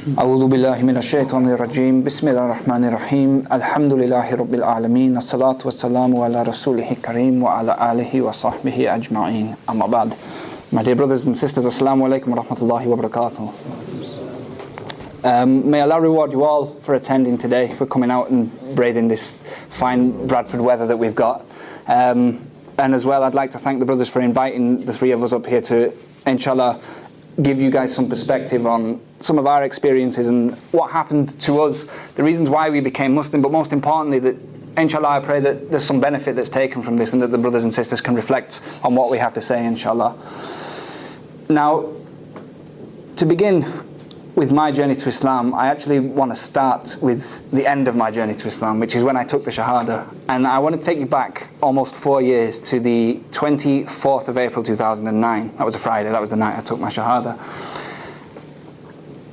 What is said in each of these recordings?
أعوذ بالله من الشيطان الرجيم بسم الله الرحمن الرحيم الحمد لله رب العالمين الصلاة والسلام على رسوله الكريم وعلى آله وصحبه أجمعين أما بعد. My dear brothers and sisters, Assalamu alaikum wa rahmatullahi wa barakatuh. May Allah reward you all for attending today, for coming out and braving this fine Bradford weather that we've got. And as well, I'd like to thank the brothers for inviting the three of us up here to, inshallah, give you guys some perspective on some of our experiences and what happened to us, the reasons why we became Muslim, but most importantly, that inshallah I pray that there's some benefit that's taken from this and that the brothers and sisters can reflect on what we have to say, inshallah. Now, to begin with my journey to Islam, I actually want to start with the end of my journey to Islam, which is when I took the Shahada. And I want to take you back almost 4 years to the 24th of April 2009. That was a Friday, that was the night I took my Shahada.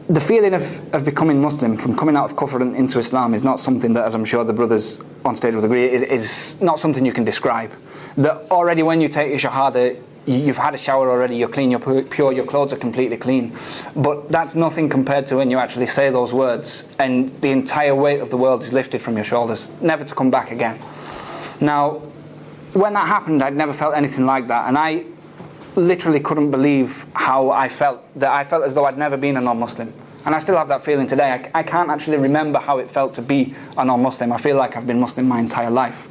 The feeling of becoming Muslim, from coming out of Kufr and into Islam, is not something that, as I'm sure the brothers on stage will agree, is not something you can describe. That already when you take your Shahada, you've had a shower already, you're clean, you're pure, your clothes are completely clean. But that's nothing compared to when you actually say those words and the entire weight of the world is lifted from your shoulders, never to come back again. Now, when that happened, I'd never felt anything like that, and I literally couldn't believe how I felt. That I felt as though I'd never been a non-Muslim. And I still have that feeling today. I can't actually remember how it felt to be a non-Muslim. I feel like I've been Muslim my entire life.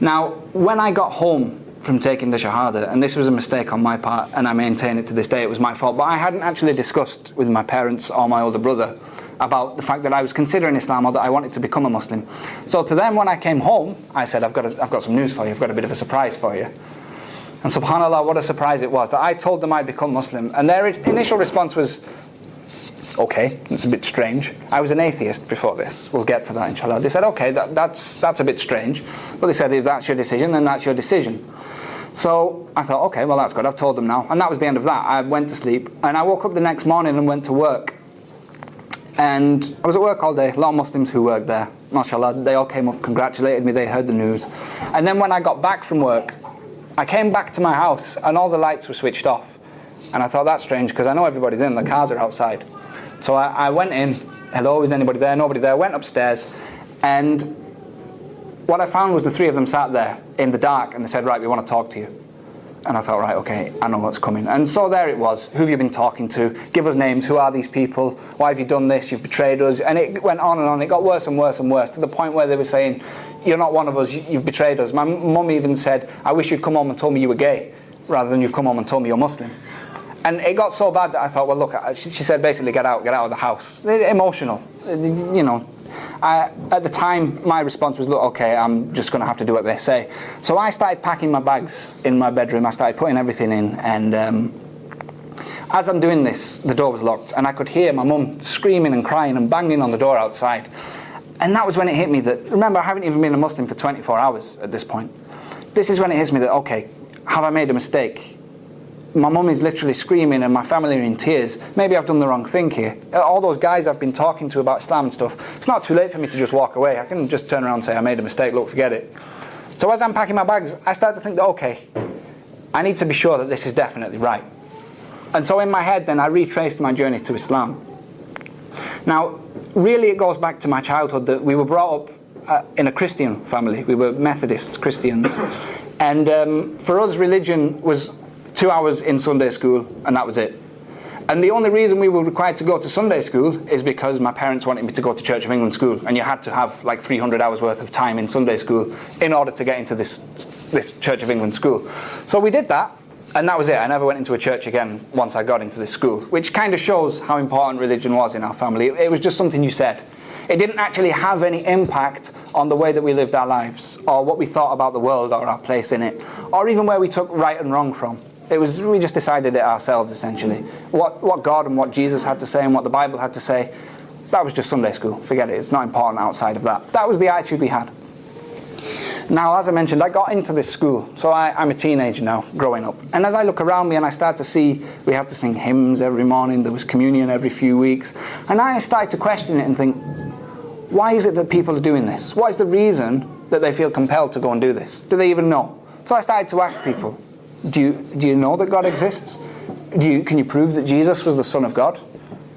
Now, when I got home from taking the Shahada, and this was a mistake on my part, and I maintain it to this day, it was my fault, but I hadn't actually discussed with my parents or my older brother about the fact that I was considering Islam or that I wanted to become a Muslim. So to them, when I came home, I said, I've got some news for you, I've got a bit of a surprise for you. And subhanAllah, what a surprise it was that I told them I'd become Muslim, and their initial response was, okay, it's a bit strange. I was an atheist before this. We'll get to that, inshallah. They said, okay, that's a bit strange. But they said, if that's your decision, then that's your decision. So I thought, okay, well, that's good. I've told them now. And that was the end of that. I went to sleep. And I woke up the next morning and went to work. And I was at work all day. A lot of Muslims who worked there, mashallah, they all came up, congratulated me. They heard the news. And then when I got back from work, I came back to my house and all the lights were switched off. And I thought, that's strange, because I know everybody's in. The cars are outside. So I went in. Hello, is anybody there? Nobody there. Went upstairs. And what I found was the three of them sat there in the dark, and they said, right, we want to talk to you. And I thought, right, okay, I know what's coming. And so there it was. Who have you been talking to? Give us names. Who are these people? Why have you done this? You've betrayed us. And it went on and on. It got worse and worse and worse, to the point where they were saying, you're not one of us, you've betrayed us. My mum even said, I wish you'd come home and told me you were gay, rather than you've come home and told me you're Muslim. And it got so bad that I thought, well, look, she said basically, get out of the house. Emotional, you know. At the time, my response was, look, okay, I'm just going to have to do what they say. So I started packing my bags in my bedroom. I started putting everything in. And as I'm doing this, the door was locked. And I could hear my mum screaming and crying and banging on the door outside. And that was when it hit me that, remember, I haven't even been a Muslim for 24 hours at this point. This is when it hits me that, okay, have I made a mistake? My mum is literally screaming and my family are in tears. Maybe I've done the wrong thing here. All those guys I've been talking to about Islam and stuff, it's not too late for me to just walk away. I can just turn around and say, I made a mistake, look, forget it. So as I'm packing my bags, I start to think that, okay, I need to be sure that this is definitely right. And so in my head then, I retraced my journey to Islam. Now, really it goes back to my childhood that we were brought up in a Christian family. We were Methodist Christians. And for us, religion was 2 hours in Sunday school, and that was it. And the only reason we were required to go to Sunday school is because my parents wanted me to go to Church of England school, and you had to have like 300 hours worth of time in Sunday school in order to get into this Church of England school. So we did that, and that was it. I never went into a church again once I got into this school, which kind of shows how important religion was in our family. It was just something you said. It didn't actually have any impact on the way that we lived our lives, or what we thought about the world or our place in it, or even where we took right and wrong from. We just decided it ourselves, essentially. What God and what Jesus had to say and what the Bible had to say, that was just Sunday school. Forget it, it's not important outside of that. That was the attitude we had. Now, as I mentioned, I got into this school, so I'm a teenager now, growing up. And as I look around me and I start to see, we have to sing hymns every morning, there was communion every few weeks, and I started to question it and think, why is it that people are doing this? What is the reason that they feel compelled to go and do this? Do they even know? So I started to ask people, do you know that God exists? Can you prove that Jesus was the Son of God?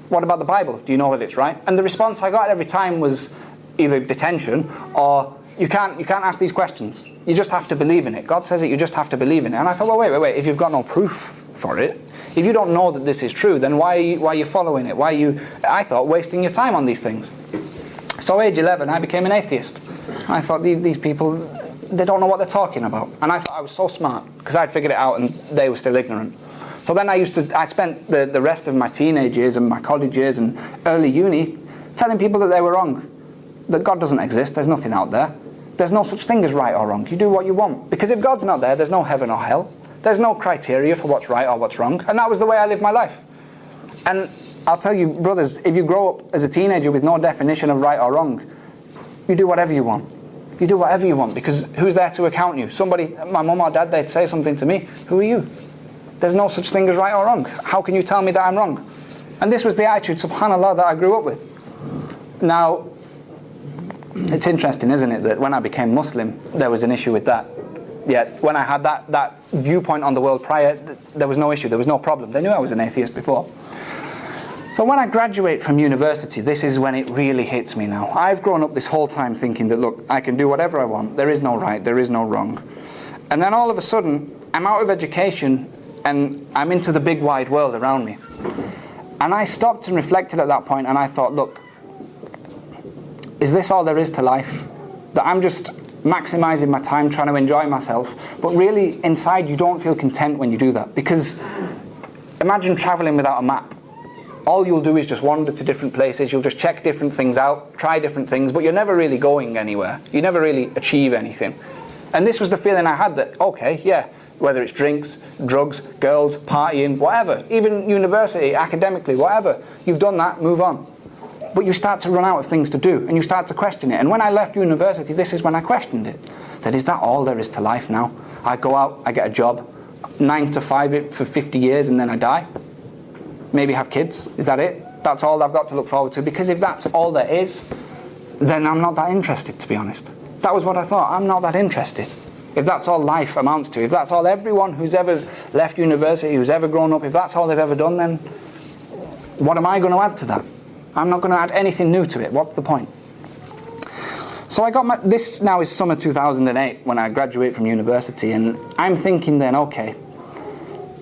What about the Bible? Do you know that it's right? And the response I got every time was either detention or you can't ask these questions. You just have to believe in it. God says it, you just have to believe in it. And I thought, well, wait. If you've got no proof for it, if you don't know that this is true, then why are you following it? Why are you, I thought, wasting your time on these things? So age 11, I became an atheist. I thought, these people, they don't know what they're talking about. And I thought I was so smart because I'd figured it out and they were still ignorant. So then I spent the rest of my teenage years and my college years and early uni telling people that they were wrong. That God doesn't exist, there's nothing out there. There's no such thing as right or wrong. You do what you want. Because if God's not there, there's no heaven or hell. There's no criteria for what's right or what's wrong. And that was the way I lived my life. And I'll tell you, brothers, if you grow up as a teenager with no definition of right or wrong, you do whatever you want. You do whatever you want, because who's there to account you? Somebody, my mum or dad, they'd say something to me. Who are you? There's no such thing as right or wrong. How can you tell me that I'm wrong? And this was the attitude, subhanAllah, that I grew up with. Now, it's interesting, isn't it, that when I became Muslim, there was an issue with that. Yet, when I had that viewpoint on the world prior, there was no issue, there was no problem. They knew I was an atheist before. So when I graduate from university, this is when it really hits me now. I've grown up this whole time thinking that, look, I can do whatever I want. There is no right, there is no wrong. And then all of a sudden, I'm out of education and I'm into the big wide world around me. And I stopped and reflected at that point and I thought, look, is this all there is to life? That I'm just maximizing my time trying to enjoy myself, but really inside you don't feel content when you do that. Because imagine traveling without a map. All you'll do is just wander to different places, you'll just check different things out, try different things, but you're never really going anywhere. You never really achieve anything. And this was the feeling I had that, okay, yeah, whether it's drinks, drugs, girls, partying, whatever, even university, academically, whatever, you've done that, move on. But you start to run out of things to do, and you start to question it. And when I left university, this is when I questioned it. That is that all there is to life now? I go out, I get a job, 9 to 5 for 50 years, and then I die? Maybe have kids? Is that it? That's all I've got to look forward to? Because if that's all there is, then I'm not that interested, to be honest. That was what I thought. I'm not that interested. If that's all life amounts to, if that's all everyone who's ever left university, who's ever grown up, if that's all they've ever done, then what am I going to add to that? I'm not going to add anything new to it. What's the point? So I got this now is summer 2008 when I graduate from university, and I'm thinking then, okay,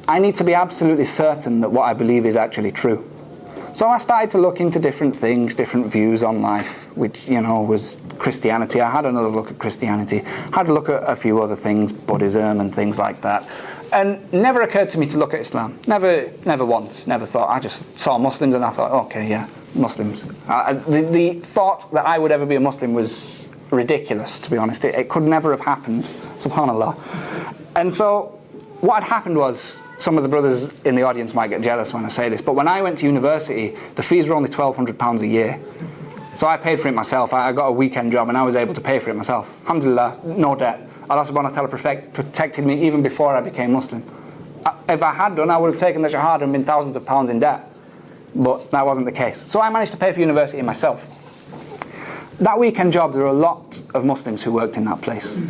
I need to be absolutely certain that what I believe is actually true. So I started to look into different things, different views on life, which, was Christianity. I had another look at Christianity, had a look at a few other things, Buddhism and things like that. And never occurred to me to look at Islam. Never once, never thought. I just saw Muslims and I thought, okay, yeah, Muslims. The thought that I would ever be a Muslim was ridiculous, to be honest. It could never have happened, subhanAllah. And so what had happened was, some of the brothers in the audience might get jealous when I say this, but when I went to university, the fees were only £1,200 a year. So I paid for it myself. I got a weekend job and I was able to pay for it myself. Alhamdulillah, no debt. Allah subhanahu wa ta'ala protected me even before I became Muslim. If I had done, I would have taken the Shahada and been thousands of pounds in debt. But that wasn't the case. So I managed to pay for university myself. That weekend job, there were a lot of Muslims who worked in that place.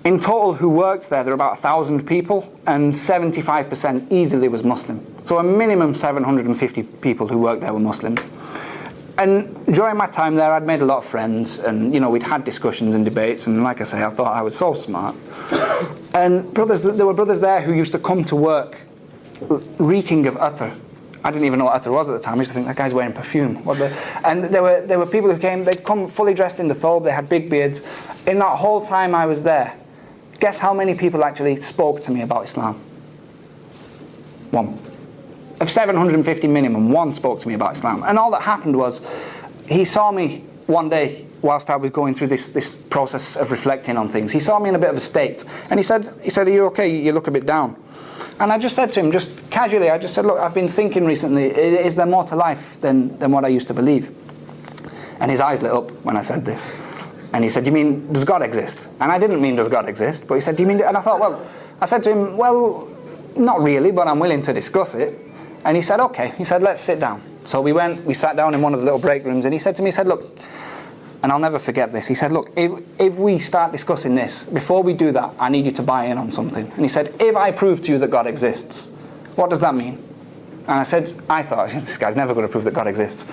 In total, who worked there were about 1,000 people, and 75% easily was Muslim. So a minimum 750 people who worked there were Muslims. And during my time there, I'd made a lot of friends, and we'd had discussions and debates, and like I say, I thought I was so smart. And there were brothers there who used to come to work reeking of attar. I didn't even know what attar was at the time. I used to think, that guy's wearing perfume. And there were people who came, they'd come fully dressed in the thobe, they had big beards. In that whole time I was there, guess how many people actually spoke to me about Islam? One. Of 750 minimum, one spoke to me about Islam. And all that happened was, he saw me one day whilst I was going through this process of reflecting on things. He saw me in a bit of a state. And he said, are you okay? You look a bit down. And I just said to him, just casually, I just said, look, I've been thinking recently, is there more to life than what I used to believe? And his eyes lit up when I said this. And he said, you mean, does God exist? And I didn't mean, does God exist? But he said, do you mean, and I thought, I said to him, well, not really, but I'm willing to discuss it. And he said, okay. He said, let's sit down. So we sat down in one of the little break rooms, and he said to me, look, and I'll never forget this, he said, look, if we start discussing this, before we do that, I need you to buy in on something. And he said, if I prove to you that God exists, what does that mean? And I said, I thought, this guy's never going to prove that God exists.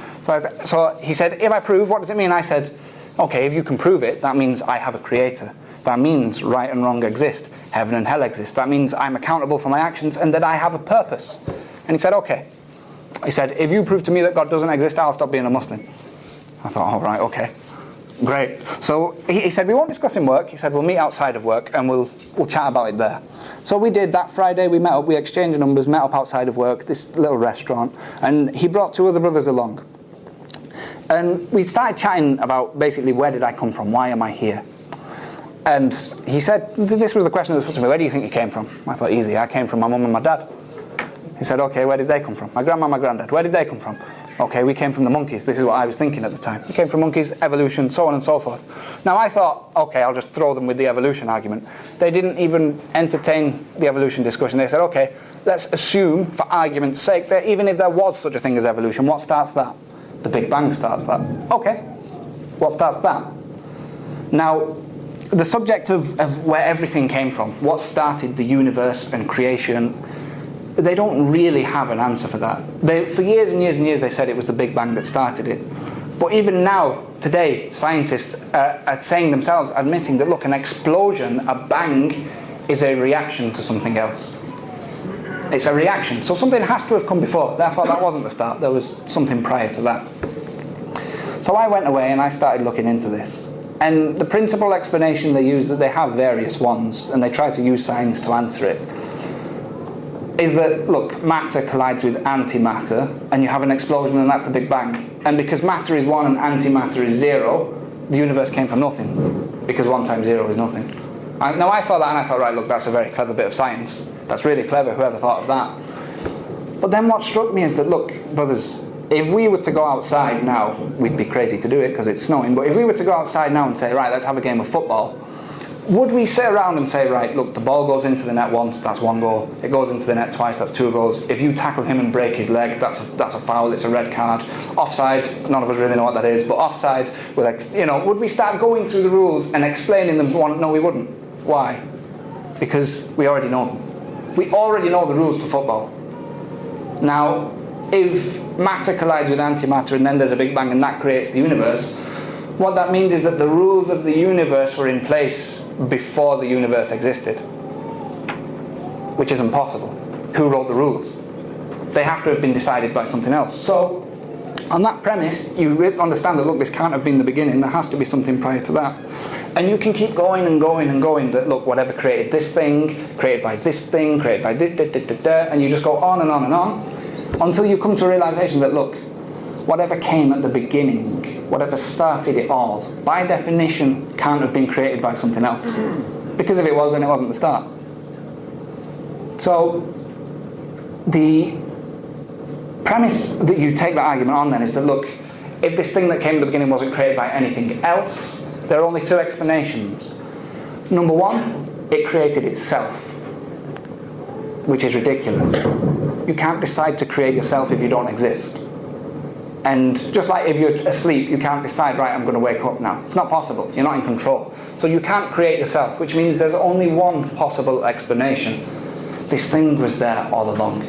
So he said, if I prove, what does it mean? I said, okay, if you can prove it, that means I have a creator. That means right and wrong exist. Heaven and hell exist. That means I'm accountable for my actions and that I have a purpose. And he said, okay. He said, if you prove to me that God doesn't exist, I'll stop being a Muslim. I thought, all right, okay. Great. So he said, we won't discuss in work. He said, we'll meet outside of work and we'll chat about it there. So we did that Friday. We met up, we exchanged numbers, met up outside of work, this little restaurant. And he brought 2 other brothers along. And we started chatting about basically, where did I come from? Why am I here? And he said, this was the question that was put to me, where do you think you came from? I thought, easy, I came from my mum and my dad. He said, okay, where did they come from? My grandma and my granddad, where did they come from? Okay, we came from the monkeys. This is what I was thinking at the time. We came from monkeys, evolution, so on and so forth. Now I thought, okay, I'll just throw them with the evolution argument. They didn't even entertain the evolution discussion. They said, okay, let's assume, for argument's sake, that even if there was such a thing as evolution, what starts that? The Big Bang starts that. Okay, what starts that? Now, the subject of where everything came from, what started the universe and creation, they don't really have an answer for that. For years and years and years they said it was the Big Bang that started it. But even now, today, scientists are saying themselves, admitting that, look, an explosion, a bang, is a reaction to something else. It's a reaction. So something has to have come before. Therefore, that wasn't the start. There was something prior to that. So I went away and I started looking into this. And the principal explanation they use, that they have various ones, and they try to use science to answer it, is that, look, matter collides with antimatter, and you have an explosion, and that's the Big Bang. And because matter is 1 and antimatter is 0, the universe came from nothing, because 1 times 0 is nothing. Now I saw that and I thought, right, look, that's a very clever bit of science. That's really clever, whoever thought of that. But then what struck me is that, look, brothers, if we were to go outside now, we'd be crazy to do it because it's snowing, but if we were to go outside now and say, right, let's have a game of football, would we sit around and say, right, look, the ball goes into the net once, that's 1 goal. It goes into the net twice, that's 2 goals. If you tackle him and break his leg, that's a foul, it's a red card. Offside, none of us really know what that is, but offside, would we start going through the rules and explaining them? No, we wouldn't. Why? Because we already know them. We already know the rules to football. Now, if matter collides with antimatter and then there's a Big Bang and that creates the universe, what that means is that the rules of the universe were in place before the universe existed, which is impossible. Who wrote the rules? They have to have been decided by something else. So, on that premise, you understand that, look, this can't have been the beginning, there has to be something prior to that. And you can keep going and going and going, that, look, whatever created this thing, created by this thing, created by and you just go on and on and on, until you come to a realization that, look, whatever came at the beginning, whatever started it all, by definition can't have been created by something else. Because if it was, then it wasn't the start. So the premise that you take that argument on then is that, look, if this thing that came at the beginning wasn't created by anything else, there are only 2 explanations. Number 1, it created itself, which is ridiculous. You can't decide to create yourself if you don't exist. And just like if you're asleep, you can't decide, right, I'm going to wake up now. It's not possible. You're not in control. So you can't create yourself, which means there's only one possible explanation. This thing was there all along.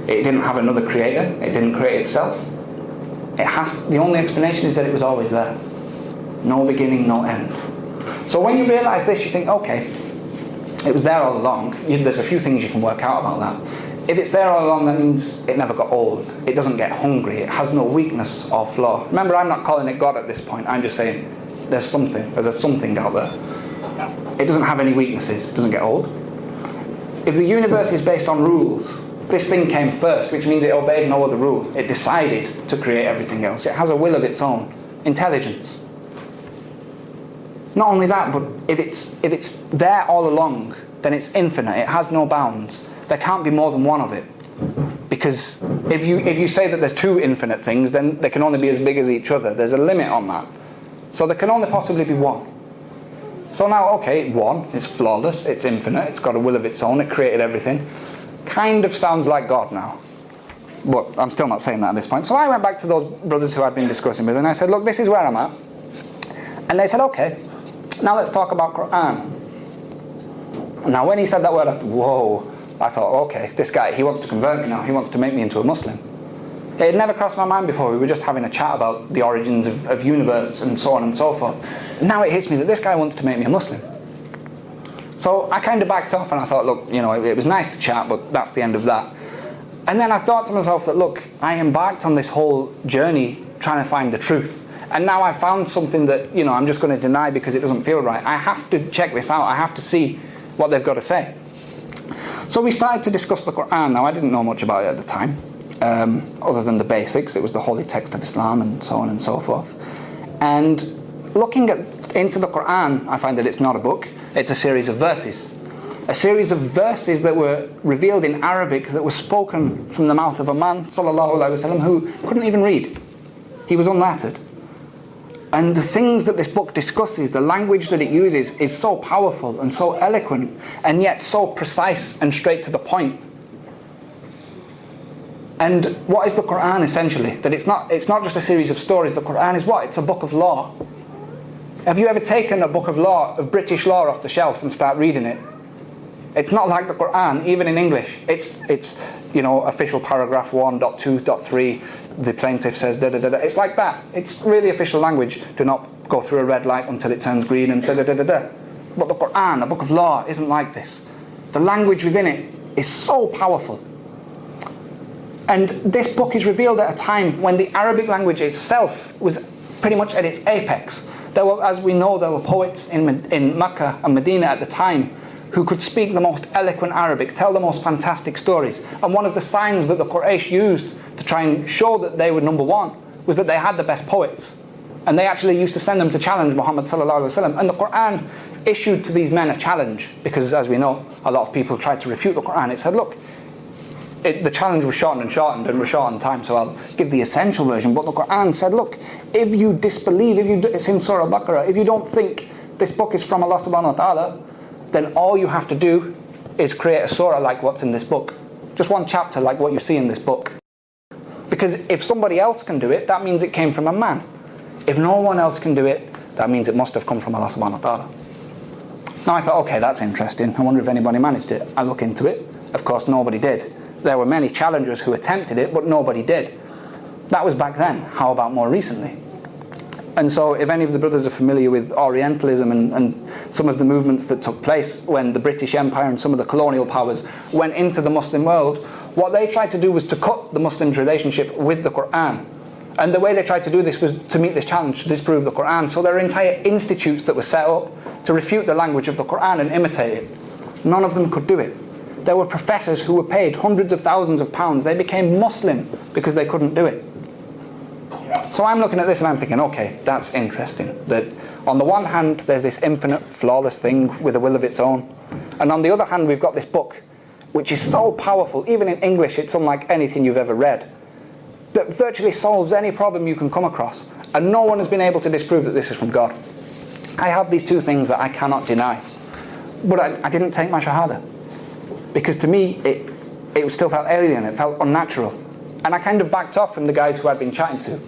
It didn't have another creator. It didn't create itself. The only explanation is that it was always there. No beginning, no end. So when you realize this, you think, okay, it was there all along. There's a few things you can work out about that. If it's there all along, that means it never got old. It doesn't get hungry. It has no weakness or flaw. Remember, I'm not calling it God at this point. I'm just saying there's something. There's a something out there. It doesn't have any weaknesses. It doesn't get old. If the universe is based on rules, this thing came first, which means it obeyed no other rule. It decided to create everything else. It has a will of its own. Intelligence. Not only that, but if it's there all along, then it's infinite. It has no bounds. There can't be more than one of it. Because if you say that there's 2 infinite things, then they can only be as big as each other. There's a limit on that. So there can only possibly be one. So now, okay, 1, it's flawless, it's infinite, it's got a will of its own, it created everything. Kind of sounds like God now. But I'm still not saying that at this point. So I went back to those brothers who I'd been discussing with, and I said, look, this is where I'm at. And they said, okay, now let's talk about Quran. Now when he said that word, I thought, whoa, I thought, okay, this guy, he wants to convert me now. He wants to make me into a Muslim. It had never crossed my mind before. We were just having a chat about the origins of universe and so on and so forth. Now it hits me that this guy wants to make me a Muslim. So I kind of backed off and I thought, look, you know, it was nice to chat, but that's the end of that. And then I thought to myself that, look, I embarked on this whole journey trying to find the truth. And now I found something that, you know, I'm just going to deny because it doesn't feel right. I have to check this out. I have to see what they've got to say. So we started to discuss the Quran. Now, I didn't know much about it at the time, other than the basics. It was the holy text of Islam and so on and so forth. And looking into the Quran, I find that it's not a book. It's a series of verses. A series of verses that were revealed in Arabic that were spoken from the mouth of a man, sallallahu alaihi wasallam, who couldn't even read. He was unlettered. And the things that this book discusses, the language that it uses, is so powerful and so eloquent, and yet so precise and straight to the point. And what is the Quran essentially? That it's not just a series of stories. The Quran is what? It's a book of law. Have you ever taken a book of law, of British law, off the shelf and start reading it? It's not like the Quran, even in English. It's you know, official paragraph 1.2.3, the plaintiff says da da da da. It's like that. It's really official language. Do not go through a red light until it turns green and da da da da da. But the Quran, a book of law, isn't like this. The language within it is so powerful. And this book is revealed at a time when the Arabic language itself was pretty much at its apex. There were, as we know, there were poets in Mecca and Medina at the time who could speak the most eloquent Arabic, tell the most fantastic stories. And one of the signs that the Quraysh used to try and show that they were number one was that they had the best poets. And they actually used to send them to challenge Muhammad sallallahu alaihi wasallam. And the Quran issued to these men a challenge, because as we know, a lot of people tried to refute the Quran. It said, look, the challenge was shortened and we're short on time, so I'll give the essential version. But the Quran said, look, if you disbelieve, it's in Surah Baqarah, if you don't think this book is from Allah subhanahu wa ta'ala, then all you have to do is create a surah like what's in this book. Just one chapter like what you see in this book. Because if somebody else can do it, that means it came from a man. If no one else can do it, that means it must have come from Allah subhanahu wa ta'ala. Now I thought, okay, that's interesting. I wonder if anybody managed it. I look into it. Of course, nobody did. There were many challengers who attempted it, but nobody did. That was back then. How about more recently? And so if any of the brothers are familiar with Orientalism and some of the movements that took place when the British Empire and some of the colonial powers went into the Muslim world, what they tried to do was to cut the Muslims' relationship with the Quran. And the way they tried to do this was to meet this challenge, to disprove the Quran. So there are entire institutes that were set up to refute the language of the Quran and imitate it. None of them could do it. There were professors who were paid hundreds of thousands of pounds. They became Muslim because they couldn't do it. So I'm looking at this and I'm thinking, okay, that's interesting. That on the one hand, there's this infinite, flawless thing with a will of its own. And on the other hand, we've got this book, which is so powerful. Even in English, it's unlike anything you've ever read. That virtually solves any problem you can come across. And no one has been able to disprove that this is from God. I have these two things that I cannot deny. But I didn't take my Shahada. Because to me, it still felt alien, it felt unnatural. And I kind of backed off from the guys who I'd been chatting to.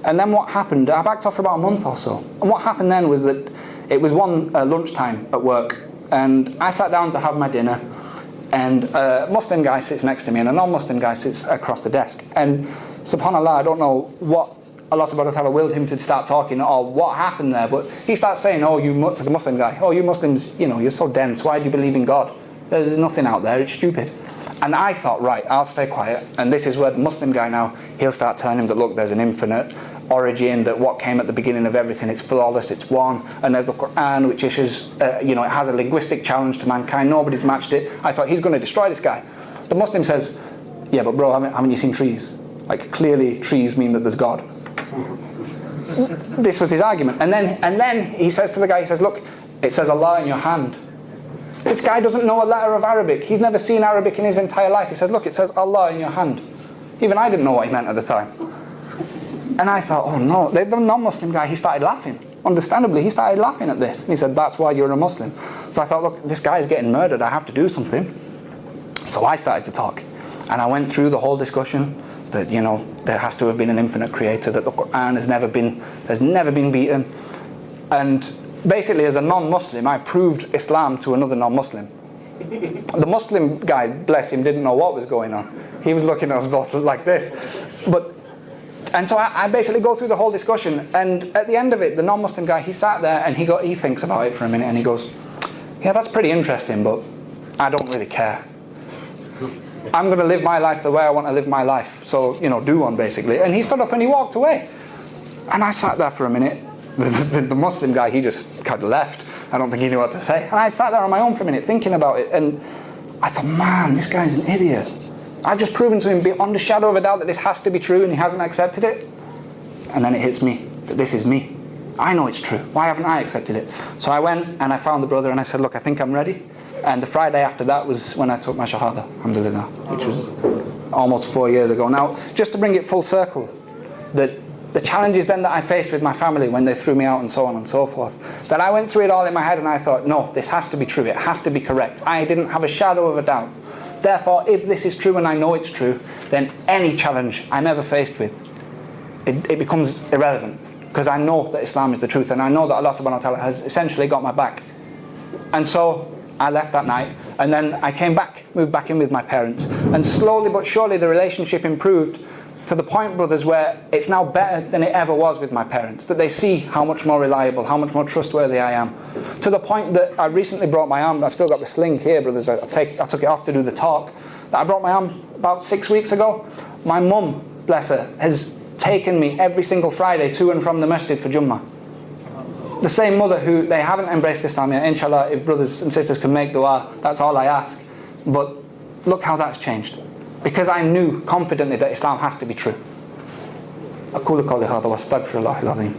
And then what happened, I backed off for about a month or so. And what happened then was that it was one lunchtime at work, and I sat down to have my dinner, and a Muslim guy sits next to me and a non-Muslim guy sits across the desk. And subhanAllah, I don't know what Allah subhanahu wa ta'ala willed him to start talking or what happened there, but he starts saying, to the Muslim guy, you Muslims, you're so dense, why do you believe in God? There's nothing out there, it's stupid. And I thought, right, I'll stay quiet. And this is where the Muslim guy now, he'll start telling him that, look, there's an infinite origin, that what came at the beginning of everything, it's flawless, it's one. And there's the Quran, which issues, it has a linguistic challenge to mankind. Nobody's matched it. I thought, he's going to destroy this guy. The Muslim says, yeah, but bro, haven't you seen trees? Like, clearly trees mean that there's God. This was his argument. And then he says to the guy, he says, look, it says Allah in your hand. This guy doesn't know a letter of Arabic. He's never seen Arabic in his entire life. He said, look, it says Allah in your hand. Even I didn't know what he meant at the time. And I thought, oh no. The non-Muslim guy, he started laughing. Understandably, he started laughing at this. And he said, that's why you're a Muslim. So I thought, look, this guy is getting murdered. I have to do something. So I started to talk. And I went through the whole discussion that, there has to have been an infinite creator, that the Quran has never been beaten. And basically, as a non-Muslim, I proved Islam to another non-Muslim. The Muslim guy, bless him, didn't know what was going on. He was looking at us both like this. And so I basically go through the whole discussion, and at the end of it, the non-Muslim guy, he sat there and he thinks about it for a minute, and he goes, yeah, that's pretty interesting, but I don't really care. I'm going to live my life the way I want to live my life. So, do one, basically. And he stood up and he walked away. And I sat there for a minute. The Muslim guy, he just kind of left. I don't think he knew what to say. And I sat there on my own for a minute thinking about it. And I thought, man, this guy's an idiot. I've just proven to him beyond a shadow of a doubt that this has to be true, and he hasn't accepted it. And then it hits me that this is me. I know it's true. Why haven't I accepted it? So I went and I found the brother and I said, look, I think I'm ready. And the Friday after that was when I took my Shahada, alhamdulillah, which was almost 4 years ago. Now, just to bring it full circle, the challenges then that I faced with my family when they threw me out and so on and so forth, that I went through it all in my head and I thought, no, this has to be true, it has to be correct. I didn't have a shadow of a doubt. Therefore, if this is true and I know it's true, then any challenge I'm ever faced with, it becomes irrelevant. Because I know that Islam is the truth, and I know that Allah subhanahu wa ta'ala has essentially got my back. And so I left that night, and then I came back, moved back in with my parents, and slowly but surely the relationship improved to the point, brothers, where it's now better than it ever was with my parents, that they see how much more reliable, how much more trustworthy I am. To the point that I recently brought my arm, I've still got the sling here, brothers, I took it off to do the talk, that I brought my arm about 6 weeks ago. My mum, bless her, has taken me every single Friday to and from the masjid for Jummah. The same mother who, they haven't embraced Islam yet. Inshallah, if brothers and sisters can make dua, that's all I ask. But look how that's changed. Because I knew confidently that Islam has to be true. أقول قولي هذا واستغفر الله العظيم.